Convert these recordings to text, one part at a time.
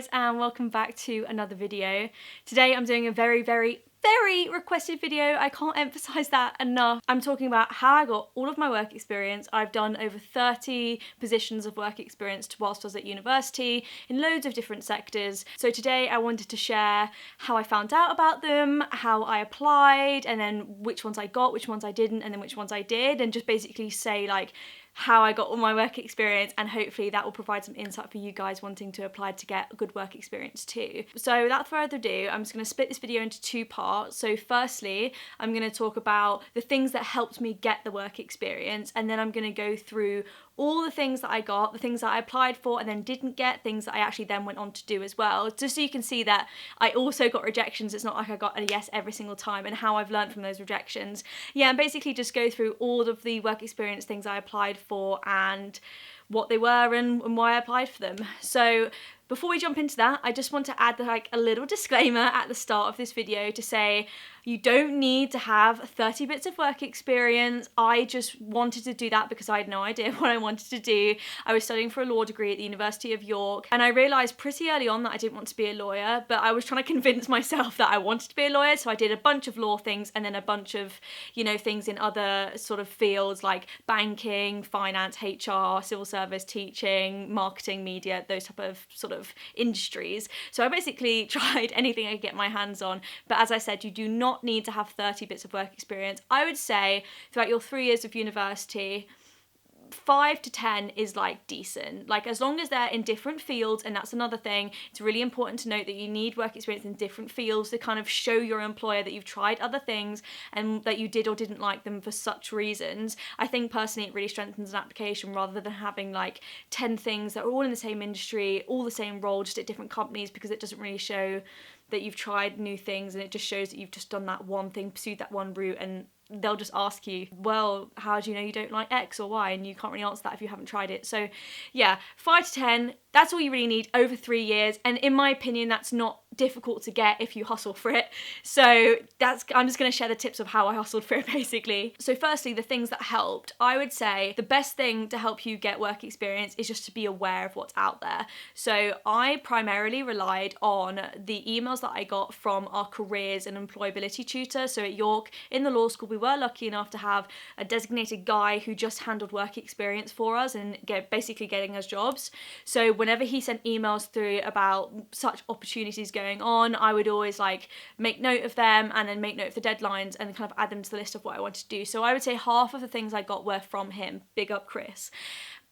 guys, and welcome back to another video. Today I'm doing a very requested video. I can't emphasize that enough. I'm talking about how I got all of my work experience. I've done over 30 positions of work experience whilst I was at university in loads of different sectors. So today I wanted to share how I found out about them, how I applied, and then which ones I got, which ones I didn't, and then which ones I did, and just basically say like how I got all my work experience, and hopefully that will provide some insight for you guys wanting to apply to get a good work experience too. So without further ado, I'm just going to split this video into two parts. So firstly, I'm going to talk about the things that helped me get the work experience, and then I'm going to go through all the things that I got, the things that I applied for and then didn't get, things that I actually then went on to do as well, just so you can see that I also got rejections. It's not like I got a yes every single time, and how I've learned from those rejections. Yeah, and basically just go through all of the work experience things I applied for and what they were and why I applied for them. So before we jump into that, I just want to add like a little disclaimer at the start of this video to say you don't need to have 30 bits of work experience. I just wanted to do that because I had no idea what I wanted to do. I was studying for a law degree at the University of York, and I realised pretty early on that I didn't want to be a lawyer, but I was trying to convince myself that I wanted to be a lawyer, so I did a bunch of law things and then a bunch of, things in other sort of fields like banking, finance, HR, civil service, teaching, marketing, media, those type of sort of industries. So I basically tried anything I could get my hands on, but as I said, you do not need to have 30 bits of work experience. I would say throughout your 3 years of university, 5 to 10 is like decent, like as long as they're in different fields. And that's another thing, it's really important to note that you need work experience in different fields to kind of show your employer that you've tried other things and that you did or didn't like them for such reasons. I think personally it really strengthens an application rather than having like 10 things that are all in the same industry, all the same role, just at different companies, because it doesn't really show that you've tried new things, and it just shows that you've just done that one thing, pursued that one route, and they'll just ask you, well, how do you know you don't like X or Y? And you can't really answer that if you haven't tried it. So yeah, 5 to 10, that's all you really need over 3 years. And in my opinion, that's not difficult to get if you hustle for it. So I'm just going to share the tips of how I hustled for it basically. So firstly, the things that helped, I would say the best thing to help you get work experience is just to be aware of what's out there. So I primarily relied on the emails that I got from our careers and employability tutor. So at York in the law school, we were lucky enough to have a designated guy who just handled work experience for us and basically getting us jobs. So whenever he sent emails through about such opportunities going on, I would always like make note of them and then make note of the deadlines and kind of add them to the list of what I wanted to do. So I would say half of the things I got were from him. Big up Chris.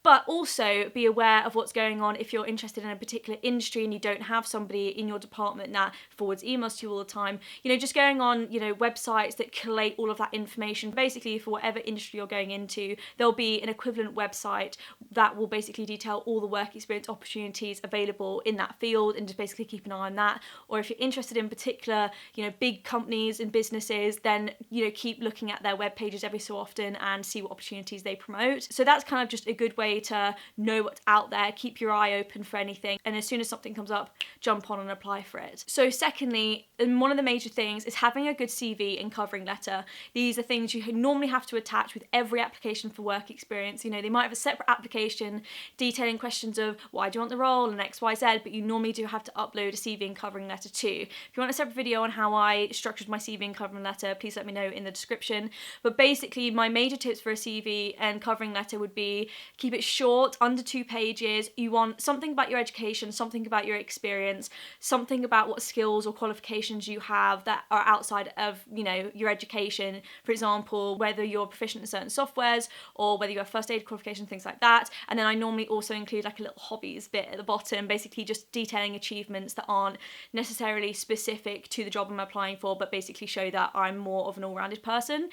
But also be aware of what's going on if you're interested in a particular industry and you don't have somebody in your department that forwards emails to you all the time. Just going on, websites that collate all of that information. Basically, for whatever industry you're going into, there'll be an equivalent website that will basically detail all the work experience opportunities available in that field, and just basically keep an eye on that. Or if you're interested in particular, big companies and businesses, then, keep looking at their web pages every so often and see what opportunities they promote. So that's kind of just a good way to know what's out there, keep your eye open for anything, and as soon as something comes up, jump on and apply for it. So secondly, and one of the major things is having a good CV and covering letter. These are things you normally have to attach with every application for work experience. They might have a separate application detailing questions of why do you want the role and XYZ, but you normally do have to upload a CV and covering letter too. If you want a separate video on how I structured my CV and covering letter, please let me know in the description. But basically my major tips for a CV and covering letter would be keep it short, under 2 pages. You want something about your education, something about your experience, something about what skills or qualifications you have that are outside of, your education. For example, whether you're proficient in certain softwares or whether you have first aid qualifications, things like that. And then I normally also include like a little hobbies bit at the bottom, basically just detailing achievements that aren't necessarily specific to the job I'm applying for, but basically show that I'm more of an all-rounded person.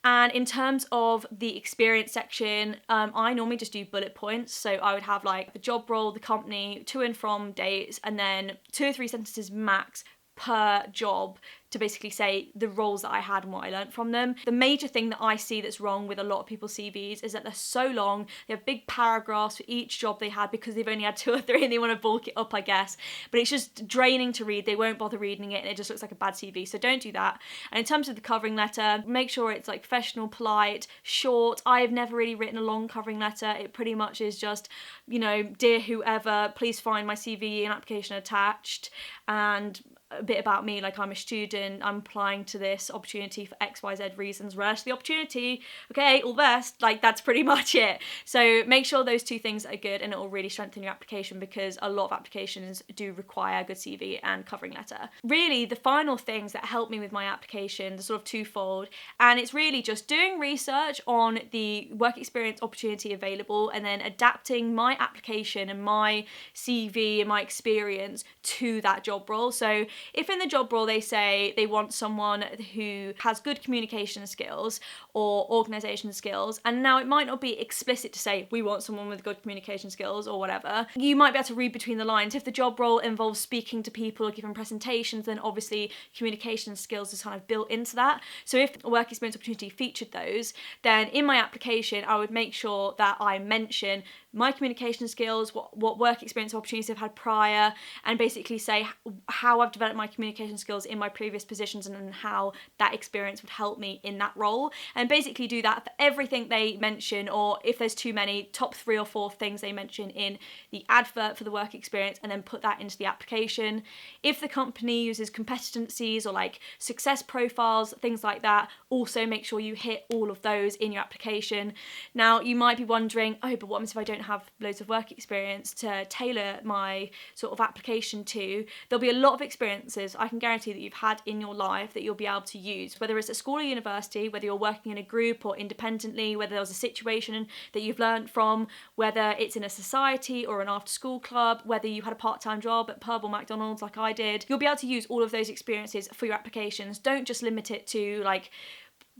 And in terms of the experience section, I normally just do bullet points. So I would have like the job role, the company, to and from dates, and then 2 or 3 sentences max per job to basically say the roles that I had and what I learned from them. The major thing that I see that's wrong with a lot of people's CVs is that they're so long. They have big paragraphs for each job they had because they've only had 2 or 3 and they want to bulk it up, I guess. But it's just draining to read. They won't bother reading it and it just looks like a bad CV. So don't do that. And in terms of the covering letter, make sure it's like professional, polite, short. I've never really written a long covering letter. It pretty much is just, you know, dear whoever, please find my CV and application attached, and a bit about me, like I'm a student, I'm applying to this opportunity for XYZ reasons, relish the opportunity, okay, all the best, like that's pretty much it. So make sure those 2 things are good and it will really strengthen your application, because a lot of applications do require a good CV and covering letter. Really, the final things that help me with my application are sort of twofold, and it's really just doing research on the work experience opportunity available and then adapting my application and my CV and my experience to that job role. So if in the job role they say they want someone who has good communication skills or organisation skills, and now it might not be explicit to say we want someone with good communication skills or whatever, you might be able to read between the lines. If the job role involves speaking to people or giving presentations, then obviously communication skills is kind of built into that. So if a work experience opportunity featured those, then in my application I would make sure that I mention my communication skills, what work experience opportunities I've had prior, and basically say how I've developed my communication skills in my previous positions and how that experience would help me in that role. And basically do that for everything they mention, or if there's too many, top 3 or 4 things they mention in the advert for the work experience, and then put that into the application. If the company uses competencies or like success profiles, things like that, also make sure you hit all of those in your application. Now you might be wondering, oh, but what happens if I don't have loads of work experience to tailor my sort of application to? There'll be a lot of experiences I can guarantee that you've had in your life that you'll be able to use, whether it's at school or university, whether you're working in a group or independently, whether there was a situation that you've learned from, whether it's in a society or an after school club, whether you had a part-time job at pub or McDonald's like I did. You'll be able to use all of those experiences for your applications. Don't just limit it to like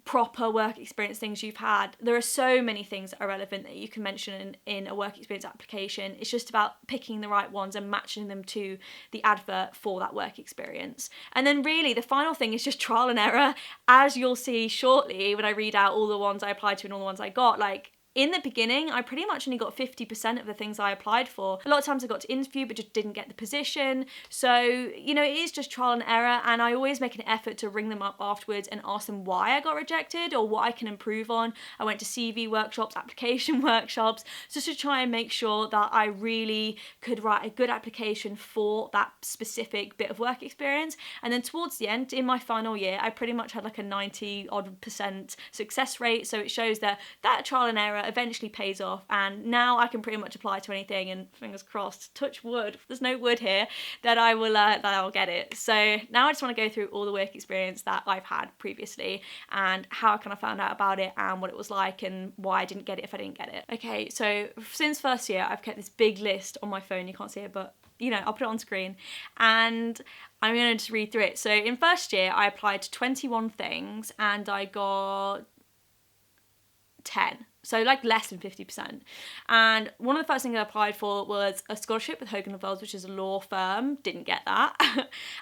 proper work experience things you've had. There are so many things that are relevant that you can mention in a work experience application. It's just about picking the right ones and matching them to the advert for that work experience. And then really the final thing is just trial and error. As you'll see shortly when I read out all the ones I applied to and all the ones I got, like in the beginning, I pretty much only got 50% of the things I applied for. A lot of times I got to interview but just didn't get the position. So, you know, it is just trial and error, and I always make an effort to ring them up afterwards and ask them why I got rejected or what I can improve on. I went to CV workshops, application workshops, just to try and make sure that I really could write a good application for that specific bit of work experience. And then towards the end, in my final year, I pretty much had like a 90% success rate. So it shows that trial and error eventually pays off, and now I can pretty much apply to anything, and fingers crossed, touch wood, there's no wood here, that I'll get it. So now I just want to go through all the work experience that I've had previously and how I kind of found out about it and what it was like and why I didn't get it if I didn't get it. Okay, so since first year I've kept this big list on my phone. You can't see it, but you know, I'll put it on screen and I'm going to just read through it. So in first year I applied to 21 things and I got 10. So like less than 50%. And one of the first things I applied for was a scholarship with Hogan & Wells, which is a law firm. Didn't get that.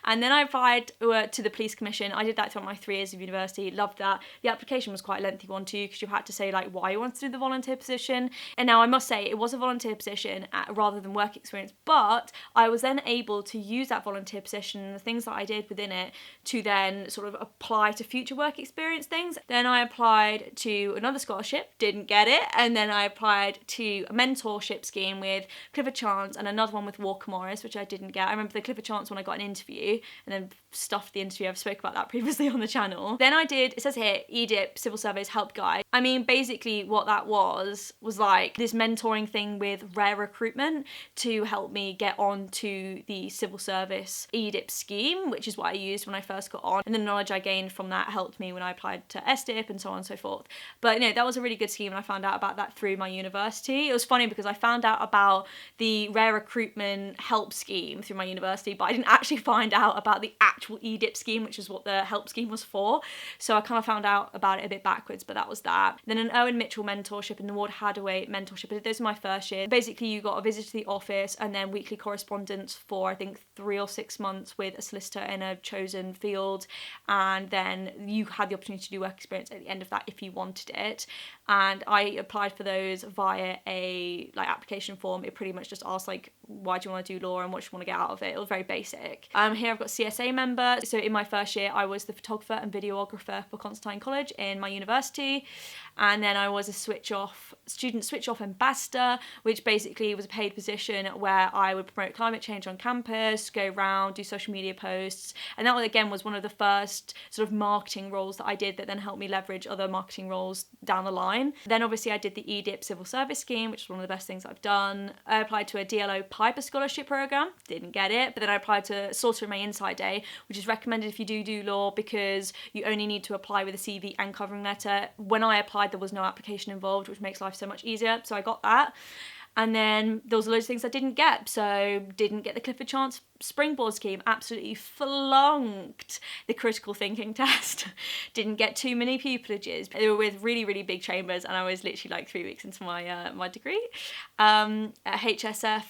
And then I applied to the police commission. I did that throughout my 3 years of university. Loved that. The application was quite a lengthy one too, because you had to say like why you wanted to do the volunteer position. And now I must say it was a volunteer position rather than work experience, but I was then able to use that volunteer position and the things that I did within it to then sort of apply to future work experience things. Then I applied to another scholarship. Didn't get it, and then I applied to a mentorship scheme with Clifford Chance and another one with Walker Morris, which I didn't get. I remember the Clifford Chance one I got an interview and then stuffed the interview. I've spoke about that previously on the channel. Then I did, it says here, EDIP Civil Service Help Guide. I mean, basically what that was like this mentoring thing with rare recruitment to help me get on to the civil service EDIP scheme, which is what I used when I first got on, and the knowledge I gained from that helped me when I applied to SDIP and so on and so forth. But you know, that was a really good scheme, and I found out about that through my university. It was funny because I found out about the rare recruitment help scheme through my university, but I didn't actually find out about the actual actual EDIP scheme, which is what the help scheme was for. So I kind of found out about it a bit backwards, but that was that. Then an Owen Mitchell mentorship and the Ward Hadaway mentorship. I did those in my first year. Basically, you got a visit to the office and then weekly correspondence for I think 3 or 6 months with a solicitor in a chosen field, and then you had the opportunity to do work experience at the end of that if you wanted it. And I applied for those via a application form. It pretty much just asked why do you want to do law and what you want to get out of it. It was very basic. Here I've got CSA member. So in my first year I was the photographer and videographer for Constantine College in my university, and then I was a student switch off ambassador, which basically was a paid position where I would promote climate change on campus, go around, do social media posts, and that again was one of the first sort of marketing roles that I did that then helped me leverage other marketing roles down the line. Then obviously I did the EDIP civil service scheme, which is one of the best things I've done. I applied to a DLO Piper scholarship program, didn't get it, but then I applied to Sorter in my Inside Day, which is recommended if you do law because you only need to apply with a CV and covering letter. When I applied there was no application involved, which makes life so much easier, so I got that. And then there was loads of things I didn't get. So didn't get the Clifford Chance Springboard scheme, absolutely flunked the critical thinking test. Didn't get too many pupilages. They were with really, really big chambers and I was literally 3 weeks into my my degree. At HSF,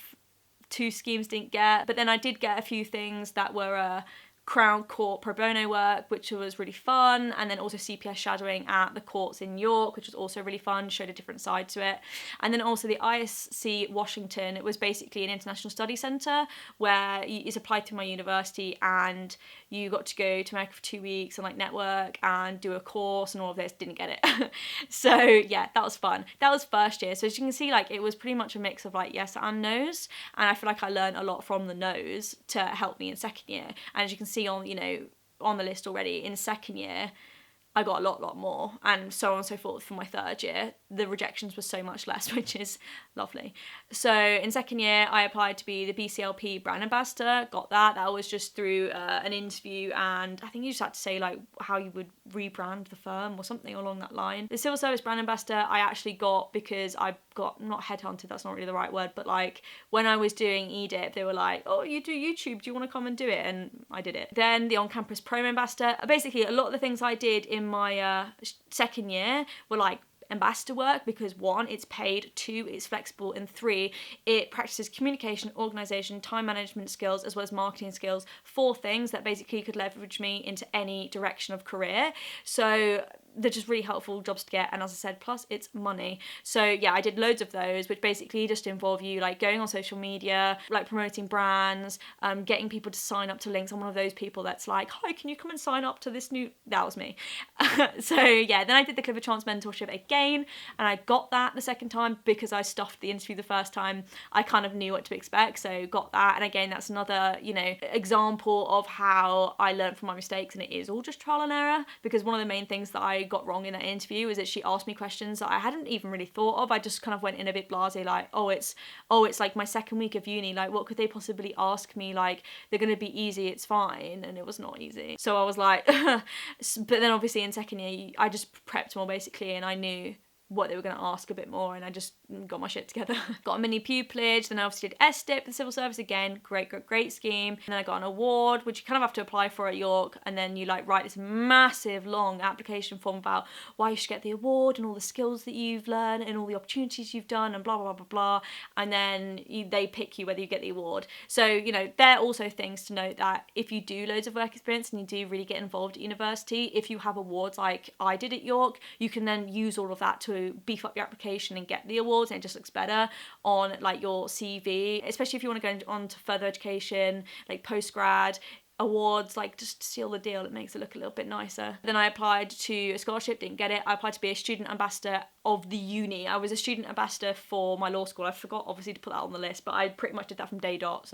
2 schemes didn't get, but then I did get a few things that were Crown Court pro bono work, which was really fun, and then also CPS shadowing at the courts in York, which was also really fun, showed a different side to it. And then also the ISC Washington, it was basically an international study centre where it's applied through my university and you got to go to America for 2 weeks and network and do a course and all of this. Didn't get it. So yeah, that was fun. That was first year. So as you can see, it was pretty much a mix of yes and no's, and I feel I learned a lot from the no's to help me in second year. And as you can see on on the list already, in second year I got a lot more, and so on and so forth. For my third year the rejections were so much less, which is lovely. So in second year I applied to be the BCLP brand ambassador, got that. That was just through an interview, and I think you just had to say how you would rebrand the firm or something along that line. The civil service brand ambassador I actually got because I got, not headhunted, that's not really the right word, but when I was doing EDIP they were oh, you do YouTube, do you want to come and do it? And I did it. Then the on-campus promo ambassador, basically a lot of the things I did in my second year were ambassador work because 1, it's paid, 2, it's flexible, and 3, it practices communication, organisation, time management skills as well as marketing skills. 4 things that basically could leverage me into any direction of career. So they're just really helpful jobs to get, and as I said, plus it's money. So yeah, I did loads of those, which basically just involve you going on social media, promoting brands, getting people to sign up to links. I'm one of those people that's hi, can you come and sign up to this new... That was me. So yeah, then I did the Clifford Chance mentorship again, and I got that the second time because I stuffed the interview the first time. I kind of knew what to expect, so got that. And again, that's another example of how I learned from my mistakes, and it is all just trial and error, because one of the main things that I got wrong in that interview is that she asked me questions that I hadn't even really thought of. I just kind of went in a bit blasé, it's my second week of uni, what could they possibly ask me? They're gonna be easy, it's fine. And it was not easy. So I was but then obviously in second year I just prepped more basically, and I knew what they were going to ask a bit more, and I just got my shit together. Got a mini pupillage, then I obviously did SDIP, the civil service again, great scheme. And then I got an award, which you kind of have to apply for at York, and then you write this massive long application form about why you should get the award and all the skills that you've learned and all the opportunities you've done and blah blah blah blah blah, and then they pick you whether you get the award. So there are also things to note that if you do loads of work experience and you do really get involved at university, if you have awards like I did at York, you can then use all of that to beef up your application and get the awards, and it just looks better on your CV, especially if you want to go on to further education, postgrad. Awards, just to seal the deal, it makes it look a little bit nicer. Then I applied to a scholarship, didn't get it. I applied to be a student ambassador of the uni. I was a student ambassador for my law school. I forgot obviously to put that on the list, but I pretty much did that from day dot.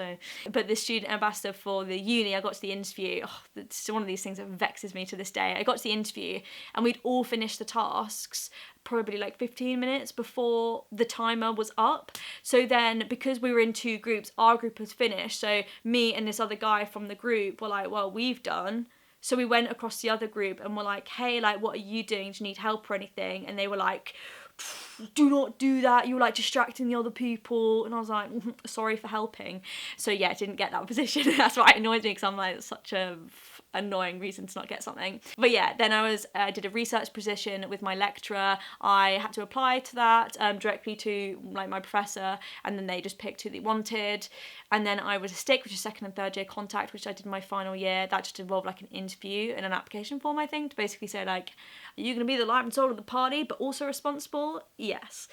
But the student ambassador for the uni, I got to the interview. It's one of these things that vexes me to this day. I got to the interview and we'd all finished the tasks probably 15 minutes before the timer was up. So then, because we were in 2 groups, our group was finished, so me and this other guy from the group were well, we've done. So we went across the other group and were hey, what are you doing? Do you need help or anything? And they were do not do that, you're like distracting the other people. And I was like, sorry for helping. So yeah, I didn't get that position. That's why it annoys me, because I'm like, it's such a annoying reason to not get something. But yeah, then I did a research position with my lecturer. I had to apply to that directly to like my professor, and then they just picked who they wanted. And then I was a stick, which is second and third year contact, which I did my final year. That just involved like an interview and an application form, I think, to basically say like, are you going to be the life and soul of the party but also responsible? Yes.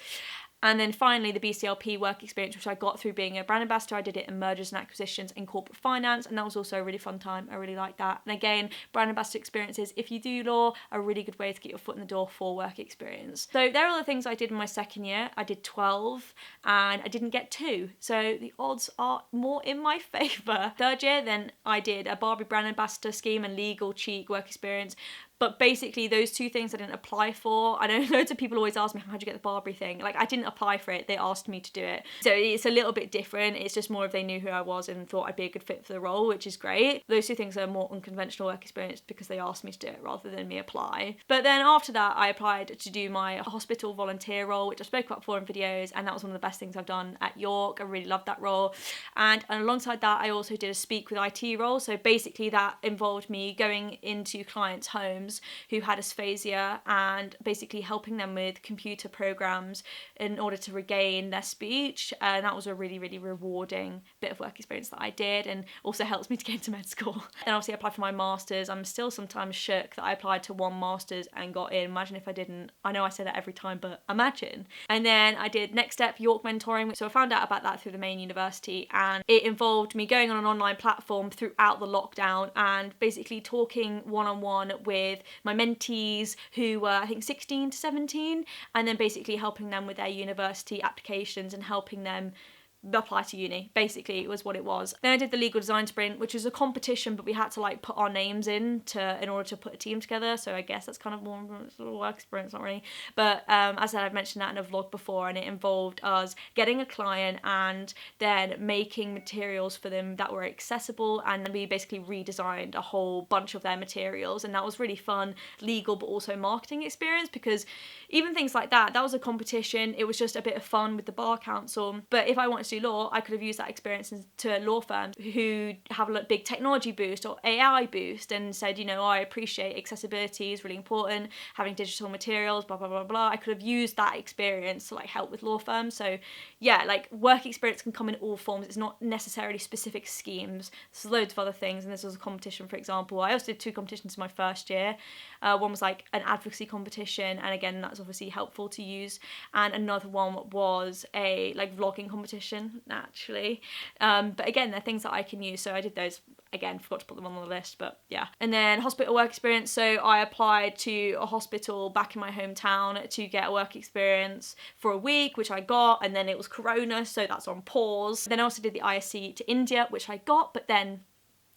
And then finally, the BCLP work experience, which I got through being a brand ambassador. I did it in mergers and acquisitions in corporate finance, and that was also a really fun time. I really liked that. And again, brand ambassador experiences, if you do law, are a really good way to get your foot in the door for work experience. So there are the things I did in my second year. I did 12 and I didn't get 2. So the odds are more in my favour. Third year, then I did a Barbie brand ambassador scheme and legal cheek work experience. But basically, those 2 things I didn't apply for. I know loads of people always ask me, how'd you get the Barbie thing? Like, I didn't apply for it. They asked me to do it. So it's a little bit different. It's just more if they knew who I was and thought I'd be a good fit for the role, which is great. Those 2 things are more unconventional work experience because they asked me to do it rather than me apply. But then after that, I applied to do my hospital volunteer role, which I spoke about before in videos, and that was one of the best things I've done at York. I really loved that role. And alongside that, I also did a speak with IT role. So basically that involved me going into clients' homes who had dysphasia and basically helping them with computer programs in order to regain their speech. And that was a really, really rewarding bit of work experience that I did, and also helps me to get into med school. And obviously I applied for my masters. I'm still sometimes shook that I applied to 1 masters and got in. Imagine if I didn't. I know I say that every time, but imagine. And then I did Next Step York mentoring. So I found out about that through the main university, and it involved me going on an online platform throughout the lockdown and basically talking one-on-one with my mentees who were, I think, 16 to 17, and then basically helping them with their university applications and helping them apply to uni, basically, was what it was. Then I did the legal design sprint, which was a competition, but we had to like put our names in order to put a team together. So I guess that's kind of more sort of work experience, not really. But as I said, I've mentioned that in a vlog before, and it involved us getting a client and then making materials for them that were accessible, and then we basically redesigned a whole bunch of their materials, and that was really fun, legal but also marketing experience, because even things like that was a competition. It was just a bit of fun with the bar council. But if I wanted to do law, I could have used that experience to law firms who have a big technology boost or AI boost and said, I appreciate accessibility is really important, having digital materials, blah, blah, blah, blah. I could have used that experience to like help with law firms. So yeah, like work experience can come in all forms. It's not necessarily specific schemes. There's loads of other things. And this was a competition, for example. I also did 2 competitions in my first year. One was like an advocacy competition, and again, that's obviously helpful to use. And another one was a like vlogging competition, naturally. But again, they're things that I can use. So I did those. Again, forgot to put them on the list, but yeah. And then hospital work experience. So I applied to a hospital back in my hometown to get a work experience for a week, which I got, and then it was Corona, so that's on pause. Then I also did the ISC to India, which I got, but then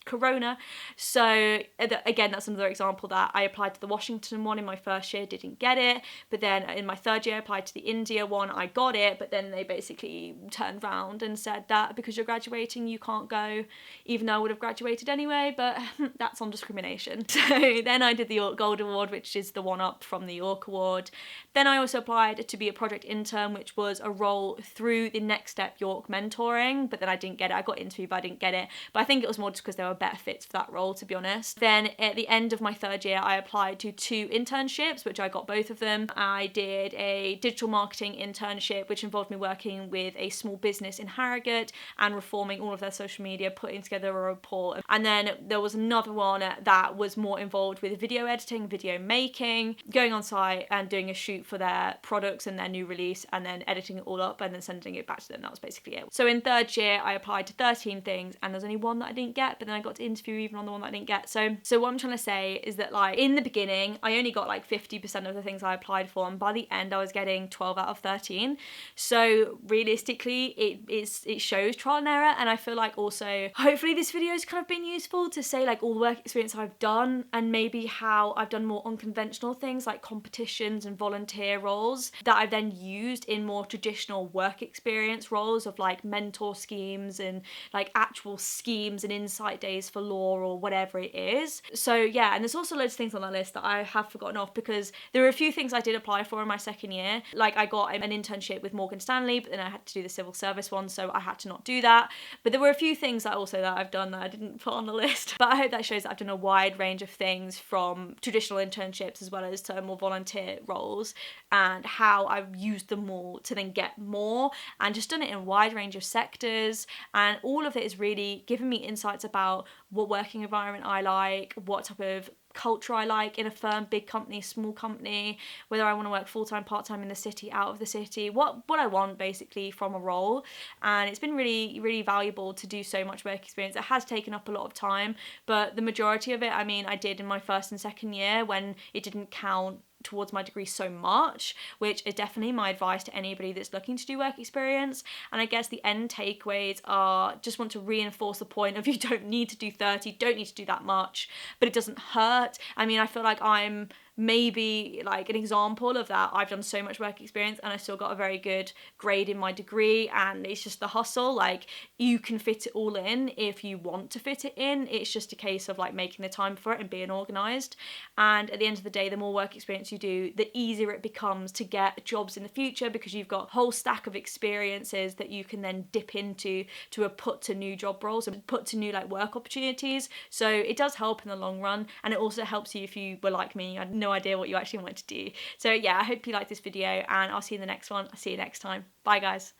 Corona. So again, that's another example that I applied to the Washington one in my first year, didn't get it, but then in my third year I applied to the India one, I got it, but then they basically turned around and said that because you're graduating you can't go, even though I would have graduated anyway, but that's on discrimination. So then I did the York Gold Award, which is the one up from the York Award. Then I also applied to be a project intern, which was a role through the Next Step York mentoring, but then I didn't get it. I got interviewed, but I didn't get it. But I think it was more just because they were better fits for that role, to be honest. Then at the end of my third year, I applied to 2 internships, which I got both of them. I did a digital marketing internship, which involved me working with a small business in Harrogate and reforming all of their social media, putting together a report. And then there was another one that was more involved with video editing, video making, going on site and doing a shoot for their products and their new release, and then editing it all up and then sending it back to them. That was basically it. So in third year, I applied to 13 things, and there's only one that I didn't get, but then I got to interview even on the one that I didn't get. So what I'm trying to say is that, like, in the beginning, I only got like 50% of the things I applied for, and by the end I was getting 12 out of 13. So realistically, it shows trial and error, and I feel like also hopefully this video has kind of been useful to say like all the work experience I've done, and maybe how I've done more unconventional things like competitions and volunteer roles that I've then used in more traditional work experience roles of like mentor schemes and like actual schemes and insight days days for law or whatever it is. So yeah, and there's also loads of things on that list that I have forgotten off, because there were a few things I did apply for in my second year. Like I got an internship with Morgan Stanley, but then I had to do the civil service one, so I had to not do that. But there were a few things that I've done that I didn't put on the list. But I hope that shows that I've done a wide range of things, from traditional internships as well as to more volunteer roles, and how I've used them all to then get more, and just done it in a wide range of sectors. And all of it is really given me insights about what working environment I like, what type of culture I like in a firm, big company, small company, whether I want to work full-time, part-time, in the city, out of the city, what I want basically from a role. And it's been really, really valuable to do so much work experience. It has taken up a lot of time, but the majority of it, I mean, I did in my first and second year, when it didn't count towards my degree so much, which is definitely my advice to anybody that's looking to do work experience. And I guess the end takeaways are, just want to reinforce the point of, you don't need to do 30, don't need to do that much, but it doesn't hurt. I mean, I feel like I'm maybe like an example of that. I've done so much work experience and I still got a very good grade in my degree, and it's just the hustle. Like, you can fit it all in if you want to fit it in. It's just a case of like making the time for it and being organised. And at the end of the day, the more work experience you do, the easier it becomes to get jobs in the future, because you've got a whole stack of experiences that you can then dip into to put to new job roles and put to new like work opportunities. So it does help in the long run, and it also helps you if you were like me, you had no idea what you actually wanted to do. So yeah, I hope you liked this video, and I'll see you in the next one. I'll see you next time. Bye guys.